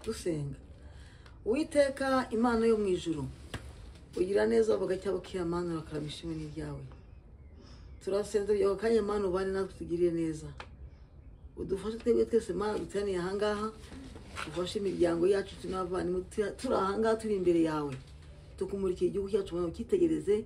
dusenga. Uwiteka Imana yo mu ijuru, ugira neza bagacya bakiyamana bakaramisha imini ryawe. Turasenze byo kanya Mana ubane natwe tugirire neza. Udufashe twebwe twese Mana dutaniye ahangaha. Ufashe imiryango yacu tunavana turi ahangaha turi imbere yawe. Tukumurikira igihugu cyacu Mana ukitegereze.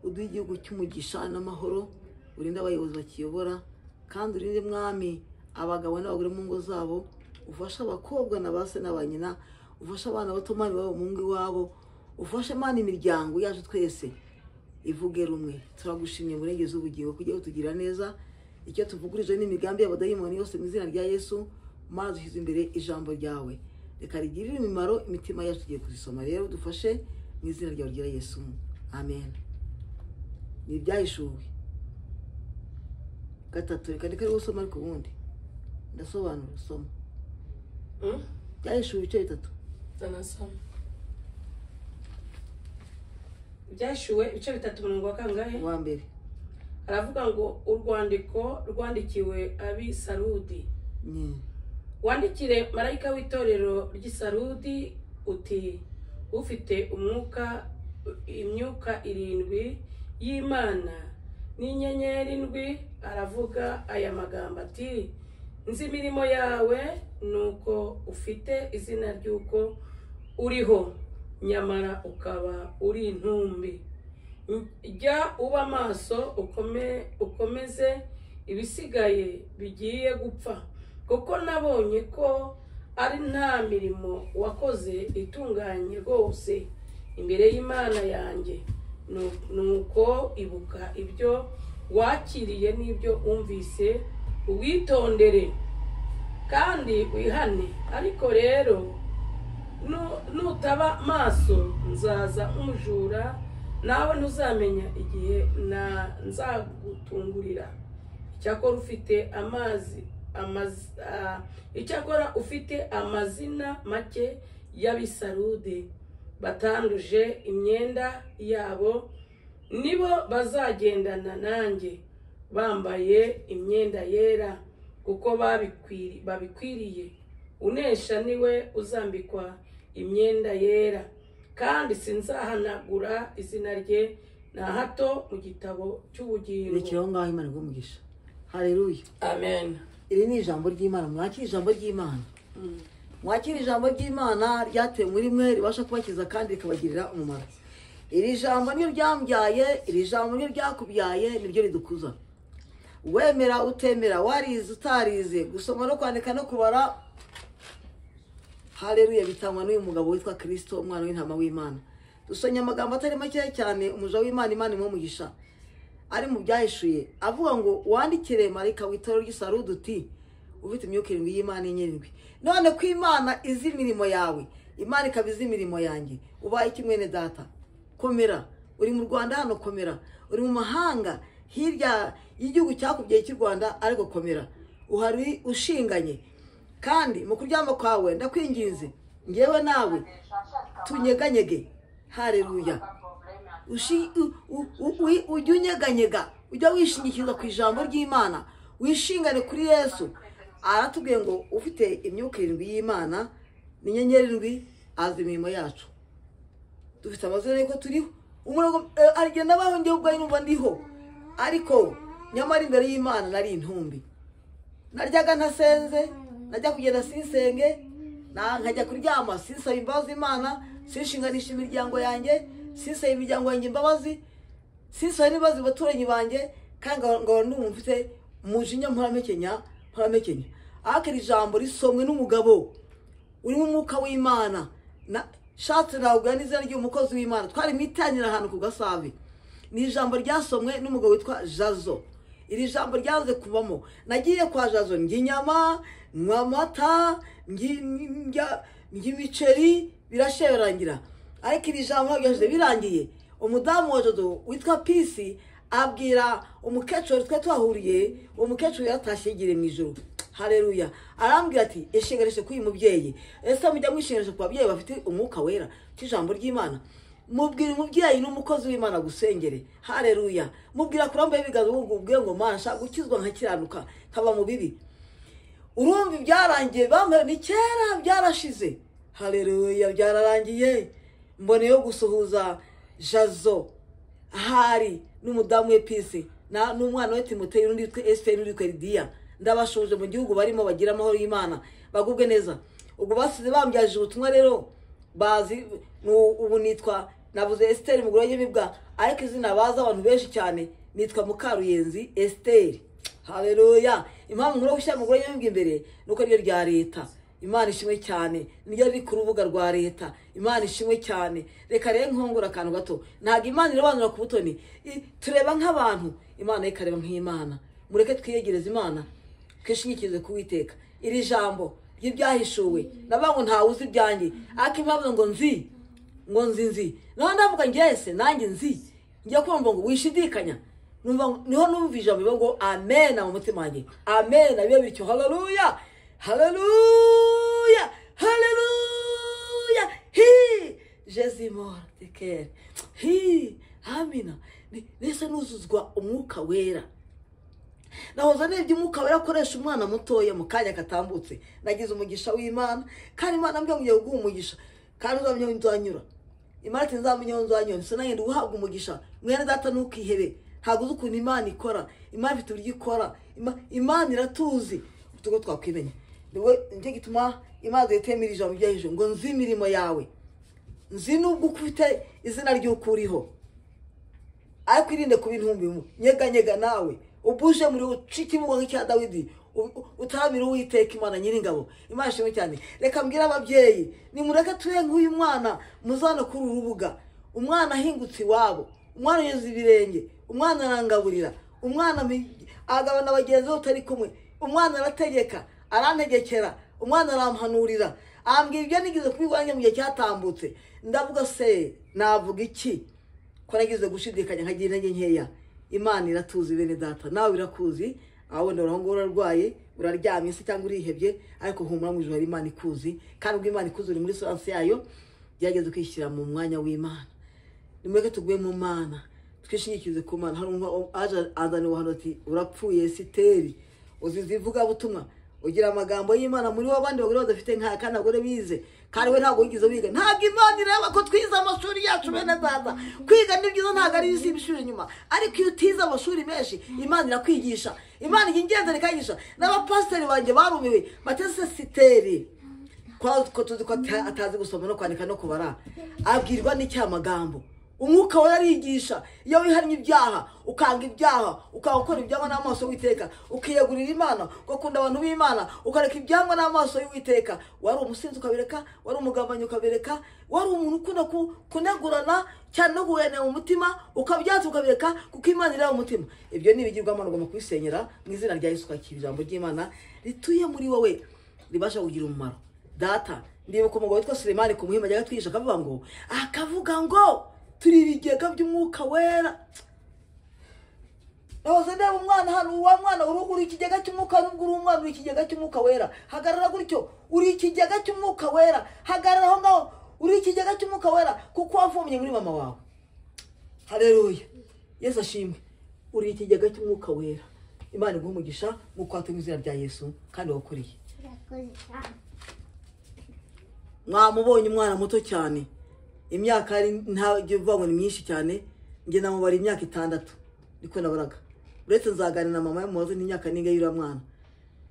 Uduhe igihugu cy'umugisha n'amahoro. Urinde abayobozi bakiyobora kandi urinde mwami abagabo n'abagore mu ngo zabo. Ufashe abakobwa n'abase n'abanyina. Ufashe abana bato Mana babo mu ngo iwabo. Ufashe Mana imiryango yacu twese ivuge rumwe. Turagushimye murengeze ubugingo kugira utugira neza. Icyo tuvugurije n'imigambi y'abadayimoni yose mu izina rya Yesu. Mana dushyize imbere ijambo ryawe. Reka rigirire imimaro imitima yacu tugiye kuzisoma rero dufashe mu izina ryawe rya Yesu. Amen. Ni ibyahishuwe. Gatatu reka ndeke gusoma ariko ubundi ndasobanura usoma. Byahishuwe ibice bitatu. Tanasoma. Byashuwe ibice bitatu murongo wa kangahe? Wa mbere. Aravuga ngo urwandiko rwandikiwe abi Sarudi. Wandikire marayika w'itorero ry'Isarudi uti ufite imyuka irindwi y'Imana n'inyenyeri indwi aravuga aya magambo ati nzi imirimo yawe nuko ufite izina ry'uko uriho nyamara ukaba uri intumbi. Jya uba maso ukomeze ibisigaye bigiye gupfa kuko nabonye ko ari nta mirimo wakoze itunganye rwose imbere y'Imana yanjye. Nuko ibuka ibyo wakiriye n'ibyo umvise uwitondere kandi wihane. Ariko rero nutaba maso nzaza umujura nawe ntuzamenya igihe nzagutungurira. Icyakora ufite amazina make y'Abisarudi batanduje imyenda yabo nibo bazagendana nanjye bambaye imyenda yera kuko babikwiriye. Unesha niwe uzambikwa imyenda yera kandi sinzahanagura izina rye na hato mu gitabo cy'ubugingo. Rekeraho ngaho Imana igumugisha. Haleluya. Amen. Iri ni ijambo ry'Imana. Mwakira ijambo ry'Imana. Mwakira ijambo ry'Imana ryatewe muri mwe ribasha kubakiza kandi rikabagirira umumaro. Iri jambo niyo ryambyaye, iri jambo niyo ryakubyaye, niryo ridukuza. Wemera utemera, warize utarize, gusoma no kwandika no kubara. Haleluya bitangwa n'uyu mugabo witwa Kristo umwana w'intama w'Imana. Dusonye amagambo atari make cyane umuja w'Imana Imana imumugisha. Ari mu byahishuye avuga ngo wandikire marayika w'itorero ry'Isarudi uti ufite imyuka irindwi y'Imana inyerindwi. None ko Imana izi imirimo yawe, Imana ikabiza imirimo yanjye. Ubaye iki mwene data? Komera. Uri mu Rwanda hano komera. Uri mu mahanga hirya y'igihugu cyakubyaye cy'u Rwanda ariko komera. Uhari ushinganye. Kandi mu kuryama kwawe ndakwinginze ngewe nawe tunyeganyege. Haleluya. Ujya unyeganyega, ujya wishingikiza ku ijambo ry'Imana, wishingane kuri Yesu. Aratubwiye ngo ufite imyuka irindwi y'Imana n'inyenyeri irindwi azi imirimo yacu. Dufite amazina yuko turiho. Umurongo arigenda bahongeye ubwo numva ndiho. Ariko nyamara imbere y'Imana nari intumbi. Naryaga ntasenze, najya kugenda sinsenge, nkajya kuryama sinsaba imbabazi Imana, sinshinganisha imiryango yanjye, sinsaba imiryango yanjye imbabazi, sinsaba n'imbabazi baturanyi banjye, kandi ngo ndumufite umujinya mparamekenya. Akiri ijambo risomwe n'umugabo urimo umwuka w'Imana. Shatse ntabwo n'izina ry'umukozi w'Imana. Twari mitanira ahantu ku Gasave. Ni ijambo ryasomwe n'umugabo witwa Jazo. Iri jambo ryanze kubamo. Nagiye kwa Jazo nginyama, nywa amata, ngimiceri birasherangira. Ariko iri jambo ryaje birangiye. Umudamu wa Jazo witwa Pisi abwira umukecuru twe twahuriye, umukecuru yatashyigire mu ijuru. Haleluya. Arambwira ati eshinganishe kuri mubyeyi. Ese mujya mwishinganisha ku babyeyi bafite umwuka wera cy'ijambo ry'Imana. Mubwira umubyeyi n'umukozi w'Imana gusengere. Haleluya. Mubwira kurambaye ibigazo ubwe ngo Mana nshaka gukizwa nkakiranuka nkaba mu bibi. urumva ibyarangiye bamwe ni kera byarashize. Haleluya, byararangiye. Mboneyeho gusuhuza Jazo ahari n'umudamu we Pisi n'umwana we Timoteyo n'undi witwa Esther n'undi witwa Lidiya. Ndabashuje mu gihugu barimo bagira amahoro y'Imana bagubwe neza. Ubwo basize bambyaje ubutumwa rero bazi ubu nitwa navuze Esther mugore y'imibwa, ariko izina baza abantu benshi cyane nitwa Mukaruyenzi Esther. Haleluya. Impamvu nkuru gushyira mugore y'imibwa imbere nuko ryo rya leta. Imana ishimwe cyane, niryo riri ku rubuga rwa leta. Imana ishimwe cyane. Reka rero nkongora akantu gato, ntabwo Imana irobanura ku butoni, tureba nk'abantu, Imana ikareba nk'Imana. Mureke twiyegereze Imana, twishingikirize ku Uwiteka. Iri jambo ry'ibyahishuwe nabango ntawe uzi ibyanjye, ariko impamvu ngo nzi naho ndavuga ngese nanjye nzi, njya kumva ngo wishidikanya, niho numva ijambo bivuga ngo amen mu mutima wanjye. Amen bibe bityo. Haleluya, haleluya, haleluya. Jésus mort de cœur. Amina. Nese nuzuzwa umwuka wera. Nahoza nebye umwuka wera akoresha umwana mutoya mu kanya katambutse. Nagize umugisha w'Imana, kandi Imana mbye ngiye guha umugisha, kandi uzamenya inzanyura. Imana ati nzamenya inzanyura, se nanjye guhabwa umugisha. Mwene data ntukihebe. Ntabwo uzi ukuntu Imana ikora. Imana ifite uburyo ikora. Imana iratuzi. Tugo twakwimenya. Niwe nje gituma Imana yetemira ijambo ryaje ngo nzi imirimo yawe. Nzi nubwo ufite izina ry'ukuriho. Ariko irinde ku bintu nyega nawe. Ubuje muri ucikimugo nk'icya Dawidi. Utamira Uwiteka Imana Nyiringabo. Imana ishimwe cyane. Reka mbwira ababyeyi, ni mureke tuye nk'uyu mwana muzana kuri urubuga. Umwana ahingutse iwabo, umwana yeze ibirenge, umwana arangaburira, umwana agabana bagenzi utari kumwe, umwana arategeka, arantegekera, umwana aramhanurira. Ambwira ibyo nigize kubigwanya mu gihe cyatambutse. Ndavuga se navuga iki? Ko nagize gushidikanya nkagira intege nkeya. Imana iratuzi bene data, nawe irakuzi. Aho ndoro ngo urarwaye, uraryamye se cyangwa urihebye, ariko humura mu ijuru Imana ikuzi, kandi ubwo Imana ikuzi uri muri source yayo, byageze kwishyira mu mwanya w'Imana. Nimureke tuguye mu Mana, twishingikirize ku Mana. Hari aje azane wahano ati urapfuye Esiteri, uzivuga butumwa, ugira amagambo y'Imana muri wabandi bagore badafite nka kana gore bize, kandi we ntago yigize biga. Ntabwo Imana ireba ko twiza amashuri yacu bene data. Kwiga ni byiza, ntago ari isi bishuri nyuma, ariko iyo utiza amashuri menshi Imana irakwigisha. Imana ingenzere kayigisha. N'abapasiteri banje barumiwe batese Esiteri ko tuzi ko atazi gusoma no kwandika no kubara, abwirwa n'icyamagambo. Umwuka we arigisha. Iyo wiharanye ibyaha, ukanga ibyaha, ukakora ibyangwa n'amaso y'Uwiteka, ukiyegurira Imana, ugakunda abantu b'Imana, ukareka ibyangwa n'amaso y'Uwiteka, wari umusinzi ukabireka, wari umugambanyi ukabireka, wari umuntu ukunda kunegurana cyane no guhena mu mutima, ukabyaza ukabireka, kuko Imana iri mu mutima. Ibyo ni ibigirwamana ugomba kwisenyera mu izina rya Yesu Kristo. Ijambo ry'Imana rituye muri wowe ribasha kugira umumaro. Data, ndibuka umugabo witwa Sulemani ku muhima ajya twigisha akavuga ngo turi ibigega by'umwuka wera. Nahoze ndeba umwana hano, uwa mwana uri ikigega cy'umwuka, nubwo uri umwana uri ikigega cy'umwuka wera. Hagarara gutyo, uri ikigega cy'umwuka wera. Hagarara aho ngaho, uri ikigega cy'umwuka wera, kuko wavomye muri mama wawe. Haleluya, Yesu ashimwe. Uri ikigega cy'umwuka wera. Imana iguhe umugisha mu kwata mu izina rya Yesu, kandi wakuriye. Mwamubonye umwana muto cyane, imyaka ari ntabyo vuga ni myinshi cyane. Nge namubara imyaka 6 niko nabaraga. Uretse nzaganira na mama yamuze n'imyaka ninga yura mwana.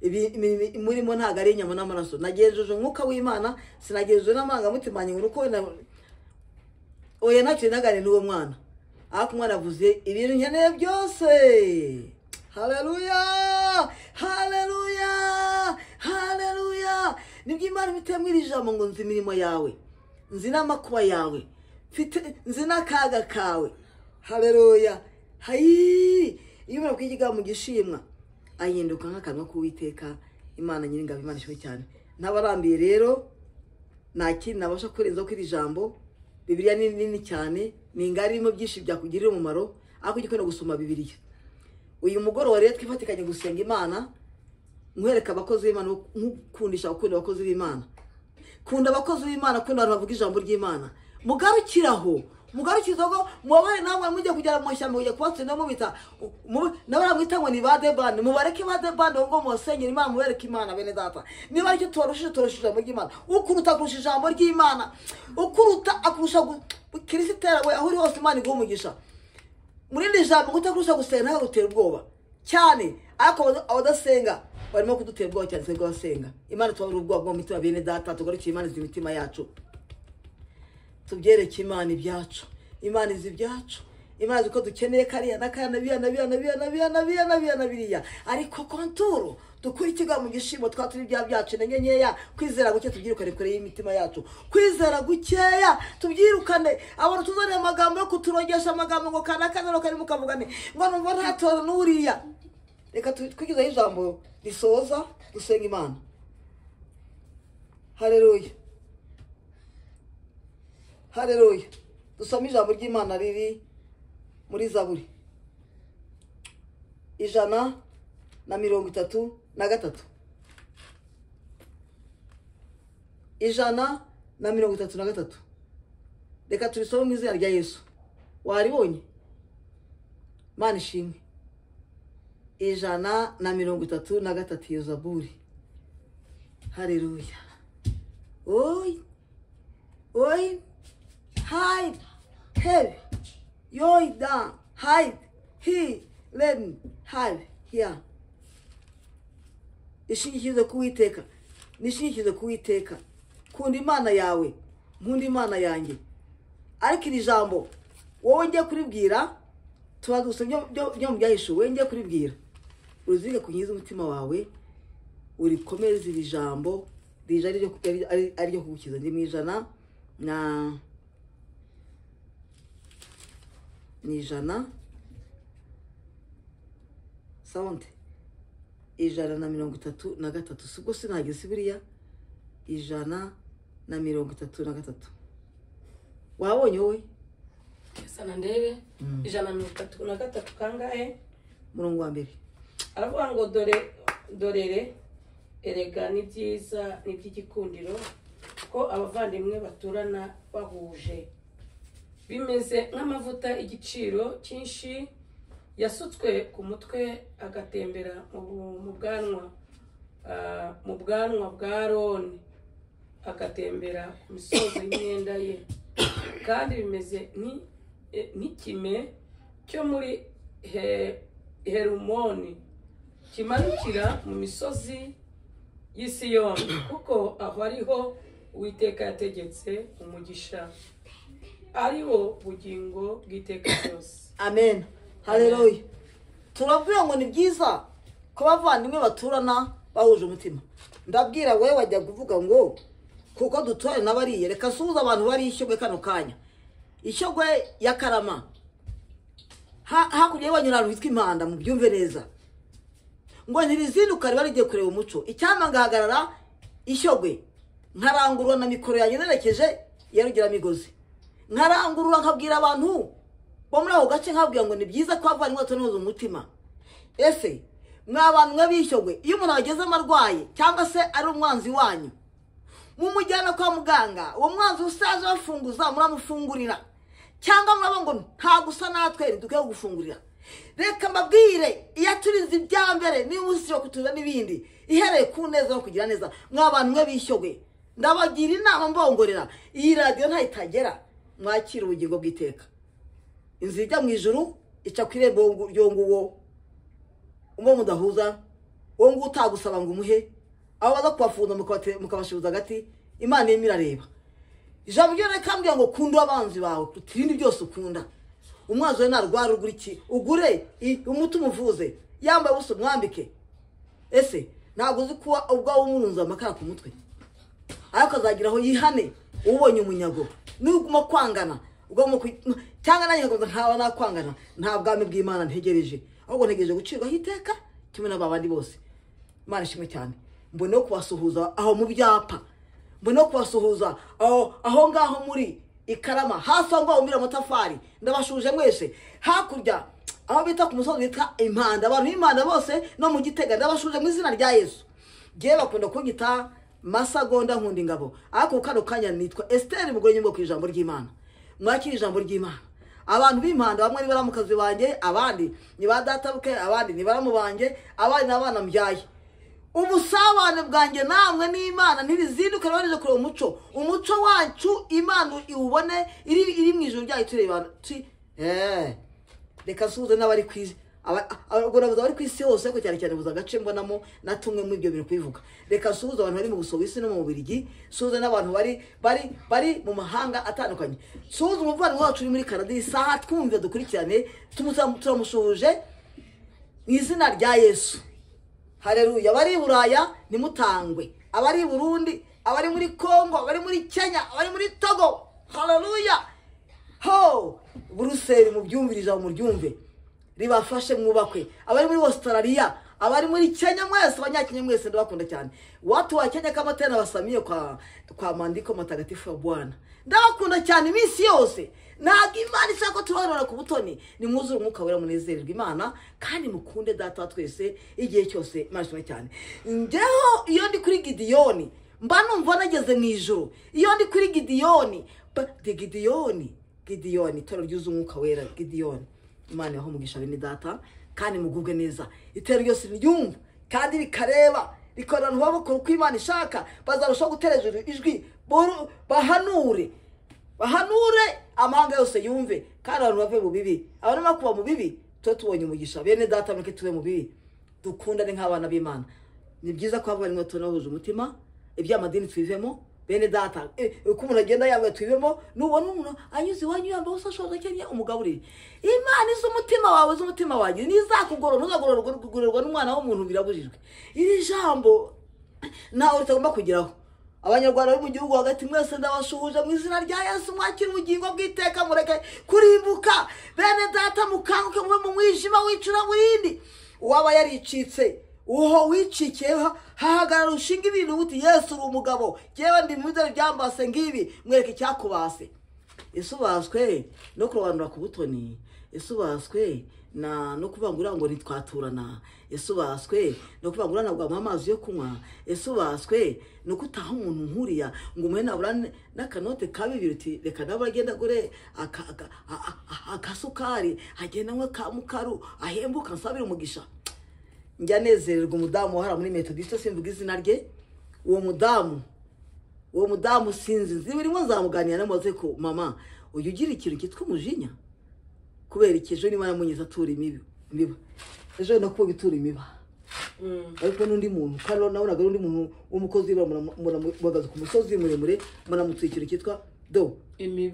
Ibi murimo ntago ari inyama n'amaraso. Nagejeje umwuka w'Imana, sinagejeje n'amanga mutimanye uruko na oya ntacyo nagane n'uwo mwana. Ariko umwana avuze ibintu nkeneye byose. Haleluya, haleluya, haleluya. Nibyo Imana bitemwira ijambo ngo nzi imirimo yawe, nzi n'amakuba yawe, nzi n'akaga kawe. Haleluya. Hayi, iyo umuntu kwigiga mu gishimwa ahinduka nk'akanwa k'Uwiteka. Imana Nyiringabo, Imana ishimwe cyane. N'abarambiye rero nta kintu nabasha kurenza ko iri jambo. Bibiliya ni nini cyane, ni ngari mu byinshi byakugirira umumaro, ariko ugikora gusoma Bibiliya. Uyu mugoroba rero twifatikanye gusenga Imana, nkwereka abakozi b'Imana, nkukundisha gukunda abakozi b'Imana. Kunda abakozi b'Imana, kunda abantu bavuga ijambo ry'Imana. Mugarukiraho mugarukizogo mubare namwe mujye kugera mu shyamba kujya kubatsinda mubita nabaramwita ngo ni badebande mubareke badebande ngo musenyera Imana mubereke Imana bene data niba aricyo turushije mu ry'Imana ukuruta kurusha ijambo ry'Imana ukuruta akurusha Kristera we aho uri hose Imana iguha umugisha muri ijambo kutakurusha gusenga nta gutera ubwoba cyane ariko abadasenga barimo kudutera ubwoba cyane twebwe abasenga Imana tubara ubwoba bwo mitima bene data tugarukire Imana izi mitima yacu tubyereke Imana ibyacu Imana izi ibyacu Imana zuko dukeneye kariya nakana biriya ariko konturo dukurikirwa mu gishimo twaturi bya byacu nyenyeya kwizera guke tubyirukane kure y'imitima yacu kwizera gukeya tubyirukane abantu tuzane amagambo yo kuturogesha amagambo ngo kana kari mukavugane ngo numva ntatora n'uriya reka twigizeho ijambo risoza dusenga Imana. Haleluya haleluya dusome ijambo ry'Imana riri muri Zaburi 133 133 reka turisome mu izina rya Yesu waribonye Mana ishimwe 133 iyo Zaburi. Haleluya. Oi hide heavy yoi down hide he let me hide here ishingikize kuwiteka nishingikize kuwiteka kunda Imana yawe nkunda Imana yanjye ariko iri jambo wowe ngiye kuribwira tubadusomye byo mu byahishuwe wowe ngiye kuribwira uruzige kunyiza umutima wawe urikomeze iri jambo rije ari ryo kugukiza ndi mu 133 subwo sinageze buriya 133 wabonye wowe sana ndebe 133 kangahe murongo wa mbere aravuga ngo dorere erega ni byiza ni by'igikundiro ko abavandimwe baturana bahuje bimeze nk'amavuta igiciro cyinshi yasutswe ku mutwe agatembera mu bwanwa bwa Aroni agatembera ku misozi y'imyenda ye kandi bimeze nk'ikime cyo muri Herumoni kimanukira mu misozi y'Isiyoni kuko aho ariho Uwiteka yategetse umugisha ariwo bugingo bw'iteka cyose. Amen. Haleluya. Turabwira ngo ni byiza ko bavandimwe baturana bahuje umutima. Ndabwira wewe wajya kuvuga ngo kuko dutore nabariye reka suza abantu bari ishyogwe kano kanya. Ishyogwe ya Karama. Hakurya y'abanyurano witwa Impanda mu byumve neza. Ngo ntirizinduka bari giye kureba umuco. Icyama ngahagarara ishyogwe. Nkarangurwa na mikoro yanjye nerekeje yarugira migozi. Nkarangurura nkabwira abantu bo muri aho gace nkabwira ngo ni byiza ko avanywe atonoza umutima. Ese mwabantu mwabishyogwe iyo umuntu ageze amarwaye cyangwa se ari umwanzi wanyu mumujyana kwa muganga uwo mwanzi usaje bafunguza muramufungurira cyangwa murabo ngo nta gusa natwe duke gufungurira. Reka mbabwire iyo turizi ibyambere ni umusiro kutuza nibindi ihereye ku neza no kugira neza mwabantu mwabishyogwe ndabagira inama mbongorera iyi radio ntayitagera mwakira ubugingo bw'iteka. Inzijya mu ijuru ica kwirembo ryonguwo umwe mudahuza wo ngo utagusaba ngo umuhe abo baza kubafunza mukabashuza gati Imana yemirareba. Ijambo ryo rekambye ngo kunda abanzi bawe kutirindi byose ukunda. Umwanzi we narwara uguriki ugure umuti umuvuze yambaye ubuso mwambike. Ese ntago uzi kuba ubwawo umurunza amakara ku mutwe ariko azagiraho yihane ubonye umunyago nuguma kwangana ubwo cyangwa nanjye ngo ntawa nakwangana nta bwami bw'Imana ntegereje ahubwo ntegereje gucirwa hiteka kimwe n'abandi bose. Imana ishimwe cyane. Mbone kubasuhuza aho mu byapa mbone kubasuhuza aho ngaho muri Ikarama hafi ngo umira amatafari ndabashuje mwese hakurya aho bita ku musozi bita Impanda abantu Impanda bose no mu Gitega ndabashuje mu izina rya Yesu. Giye bakunda kunyita Masagonda nkunda ingabo ariko kano kanya nitwa Esther Mugorenye bwo kwijambo ry'Imana. mwakire ijambo ry'Imana. Abantu b'impanda bamwe ni baramukazi banjye, abandi ni ba databuke, abandi ni baramu banjye, abandi n'abana mbyaye. Ubusabane bwanjye namwe n'Imana ntibizinduka barije kure umuco wacu Imana iwubone iri mu ijuru ryayo turebana reka suze n'abari kwizi abagora bari kwisi hose ko cyane cyane buza gace mbonamo natumwe mu ibyo bintu kwivuga. Reka suze abantu bari mu Busuwisi no mu Bubiligi, suze n'abantu bari mu mahanga atandukanye, suze umuvandimwe wacu uri muri Canada isaha twumve dukurikirane turamushuje mu izina rya Yesu. Haleluya. Abari Buraya nimutangwe, abari Burundi, abari muri Kongo, abari muri Kenya, abari muri Togo, haleluya. Ho Buruseli mubyumvirije mu ryumve ribafashe mwubakwe. Abari muri Australia, abari muri Kenya mwese, abanyakenya mwese ndabakunda cyane. Watu wa Kenya kama tena wasamiye kwa maandiko matakatifu ya Bwana. Ndabakunda cyane iminsi yose. Ntabwo Imana ishaka tubarora ku butoni, ni mwuzure umwuka wera munezererwa Imana kandi mukunde data twese igihe cyose mashwe cyane. Ngeho iyo ndi kuri Gideyoni mba numva nageze mu ijuru. Iyo ndi kuri Gideyoni toro ryuze umwuka wera Gideyoni. Imana yaho mugisha bene data kandi mugubwe neza. Itero ryose ryumva kandi rikareba rikorana n'ubako ko Imana ishaka bazarusha gutereza ijwi bahanure amahanga yose yumve kandi abantu bave mu bibi. Abantu bakuba mu bibi tubonye umugisha bene data muke tube mu bibi dukundane nk'abana b'Imana. Ni byiza ko abana tunahuje umutima ibyamadini twivemo bene data uko umuntu agenda yamwe twivemo nubona umuntu anyuze wanyu yamba usashoza Kenya umugaburire. Imana izo umutima wawe z'umutima wanyu nizakugorora ntuzagororwa n'umwana w'umuntu birabujijwe. Iri jambo nawe utagomba kugiraho. Abanyarwanda bari mu gihugu hagati mwese ndabashuhuje mu izina rya Yesu mwakira ubugingo bw'iteka mureke kurimbuka. Bene data mukanguke mube mu mwijima wicura burindi. Uwaba yaricitse uho wicikiyeho hahagarara ushinga ibintu uti Yesu uri umugabo jewe ndi mu bizere byambase ngibi mwereke cyakubase. Yesu baswe no kurobanura ku butoni, Yesu baswe no kuvangura ngo nitwaturana, Yesu baswe no kuvangura nabwo amazi yo kunywa, Yesu baswe no kutaha umuntu nkuriya ngo umwe naburane n'akanote kabibiri uti reka nabagenda gore akasukari agenda mwe kamukaru ahembuka nsabira umugisha. Njya nezererwa umudamu wahara muri Methodist simvuga izina rye. Uwo mudamu sinzi zibirimo nzamuganira namaze ko mama uyu ugira ikintu kitwa umujinya kubera ikijo ni maramunyiza tura imiba ejo no kuba bitura imiba ariko nundi muntu kandi nabonaga nundi muntu w'umukozi bagaza ku musozi muremure muramutse ikintu kitwa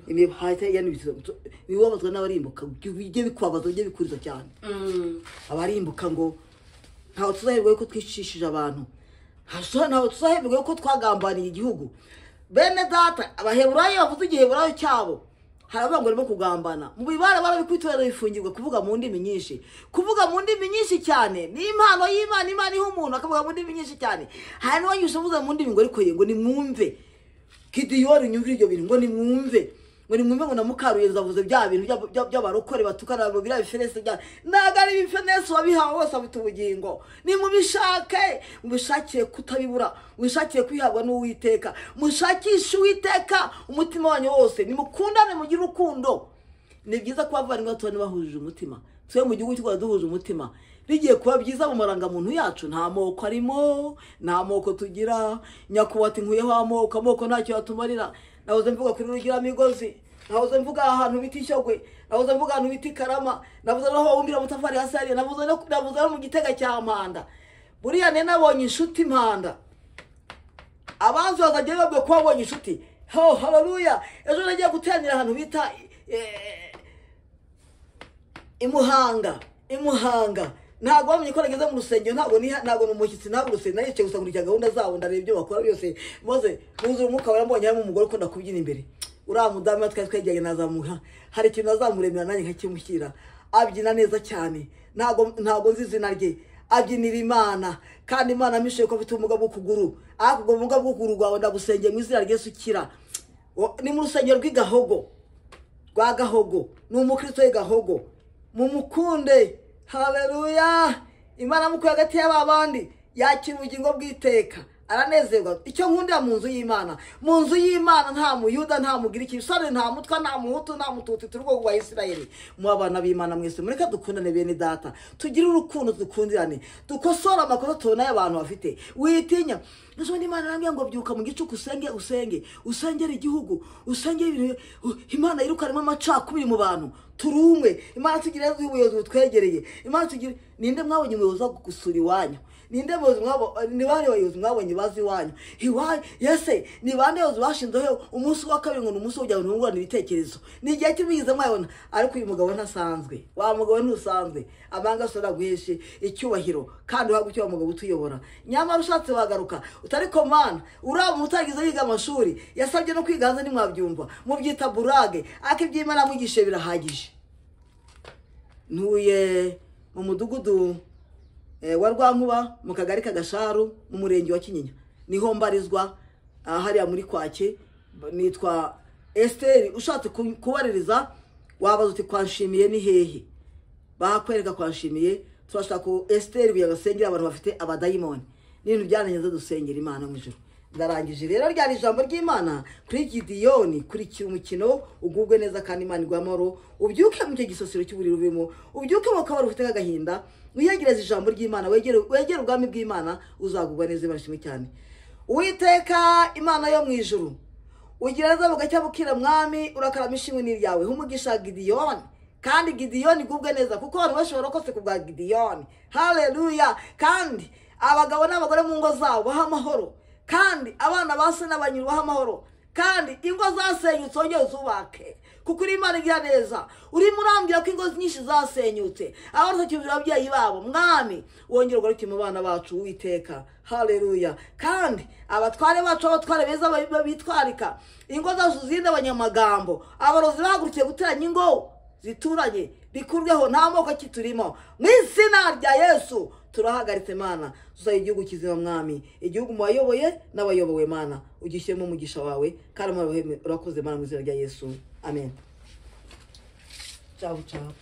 imiba hahita yanibitse biwabazwa n'abarimbuka bijye bikwabaza bijye bikuriza cyane. Abarimbuka ngo ntaho tuzahirwa ko twicishije abantu, ntaho tuzahirwa ko twagambaniye igihugu. Bene data abaheburayo bavuze igiheburayo cyabo haravuga ngo barimo kugambana mu bibara barabikwitorera bifungirwa kuvuga mu ndimi nyinshi cyane ni impano y'Imana. Imana iho umuntu akavuga mu ndimi nyinshi cyane. Hari n'abanyuze muza mu ndimi ngo ariko ngo nimwumve Gideyoni nyumvira ibyo bintu ngo nimwumve ngo namukaruye zavuze bya bintu by'abarokore batukana abo bira biferese bya nagari bifenese wabihawe wose afite ubugingo. Ni mubishakire kutabibura, mubishakire kwihabwa n'Uwiteka, mushakishe Uwiteka umutima wanyu wose, nimukundane mugira urukundo. Ni byiza ko bavandimwe tubane bahuje umutima. Twe mu gihugu cy'Rwanda duhuje umutima bigiye kuba byiza mu maranga muntu yacu. Nta moko arimo, nta moko tugira. Nyakubati nkuyeho amoko ntacyo yatumarira. Nahoze mvuga kuri rugira migozi, nahoze mvuga ahantu biti Shyogwe, nahoze mvuga ahantu biti Karama, navuze naho umbira mutafari hasari, navuze no mu Gitega cya Mpanda. Buriya ne nabonye inshuti Mpanda. Abanzi bazajya babwe ko babonye inshuti. Ho haleluya. Ejo nagiye gutenira ahantu bita Imuhanga. Ntago bamenye ko nageze mu rusengero, ntago n'umushyitsi ntabwo rusengero nayice gusa kurya gahunda zabo ndareba ibyo bakora byose. Moze nuzuye umwuka warambonye harimo umugore ko ndakubyina imbere. Uriya mudamu twegeye nazamuha. Hari ikintu azamuremera nanjye nkakimushyira. Abyina neza cyane. Ntago nzi izina rye. Abyinira Imana kandi Imana mishe ko afite ubumuga bw'ukuguru. Akubwo ubumuga bw'ukuguru rwawe ndagusengeye mu izina rya Yesu ukira. Ni mu rusengero rw'Igahogo. Rwa Gahogo. Ni umukristo w'Igahogo. Mumukunde. Haleluya. Imana mukuye hagati y'abandi yakira ubugingo bw'iteka. aranezerwa. Icyo nkundira mu nzu y'Imana, mu nzu y'Imana nta muyuda, nta mugiriki, isore, nta mutwa, nta muhutu, nta mututsi, turi ubwoko bwa Isirayeli. Mu abana b'Imana mwese mureke dukundane bene data, tugire urukundo, dukundirane, dukosora amakosa tubona y'abantu bafite. Witinya Nzo Imana arambye ngo byuka mu gicuku usengera igihugu, usengera ibintu. Imana yirukanemo amacakubiri mu bantu, turumwe. Imana tugire ubuyobozi butwegereye. Imana tugire ninde mwabonye umuyobozi wo gusura iwanyu? Ninde muzi ni bande bayobozi mwabonye bazi iwanyu? Yese ni bande bayobozi bashinzeho umunsi wa kabiri ngo ni umunsi w'ujya ntungurana ibitekerezo? Ni igihe cy'imigize mwabona. Ariko uyu mugabo ntasanzwe, wa mugabo ntusanzwe, amanga sora guheshe icyubahiro kandi uhagucyo wa mugabo utuyobora. Nyamara ushatse wagaruka utari komana uraba mutagize yiga amashuri, yasabye no kwiganza nimwabyumva mubyita burage, akibyimana mwigishe birahagije. Ntuye mu mudugudu wa Rwankuba mu kagari Kagasharu mu murenge wa Kinyinya, niho mbarizwa hariya muri Kwake. Nitwa Esther. Ushatse kubaririza wabaza uti Kwanshimiye ni hehe, bakwereka Kwanshimiye. Turashaka ko Esther biyagasengera abantu bafite abadayimoni n'ibintu byananyeze dusengera Imana mu ijuru. Ndarangije rero ryari ijambo ry'Imana kuri Gideyoni. Kurikira umukino ugubwe neza kandi Imana igwamoro, ubyuke mu cyo gisosiro cy'uburiro ubimo, ubyuke mu kabari ufite agahinda, wiyegereza ijambo ry'Imana, wegere ubwami bw'Imana, uzagubwa neza. Barashimye cyane. Uwiteka Imana yo mu ijuru, ugira neza bugacya bukira mwami, urakarama ishimwe n'iryawe. Humugisha Gideyoni, kandi Gideyoni gubwe neza kuko abantu bashobora kose kubwa Gideyoni. Haleluya. Kandi abagabo n'abagore mu ngo zabo baha amahoro, kandi abana base n'abanyuru baha amahoro, kandi ingo zasenyutse ongera uzubake kuko uri Imana igira neza. Uri murambwira ko ingo nyinshi zasenyutse, abantu cyumvira ababyeyi babo, mwami wongera ugaruke mu bana bacu Uwiteka. Haleluya. Kandi abatware bacu, abatware beza bitwarika, ingo zacu zinde abanyamagambo, abarozi bahagurukiye guteranya ingo zituranye bikurweho, nta moko kiturimo mu izina rya Yesu. Turahagaritse Mana, tuzaye igihugu kizima mwami, igihugu mu bayoboye n'abayobowe Mana, ugishyiremo umugisha wawe kandi urakoze Mana mu izina rya Yesu. Amen. Ciao ciao.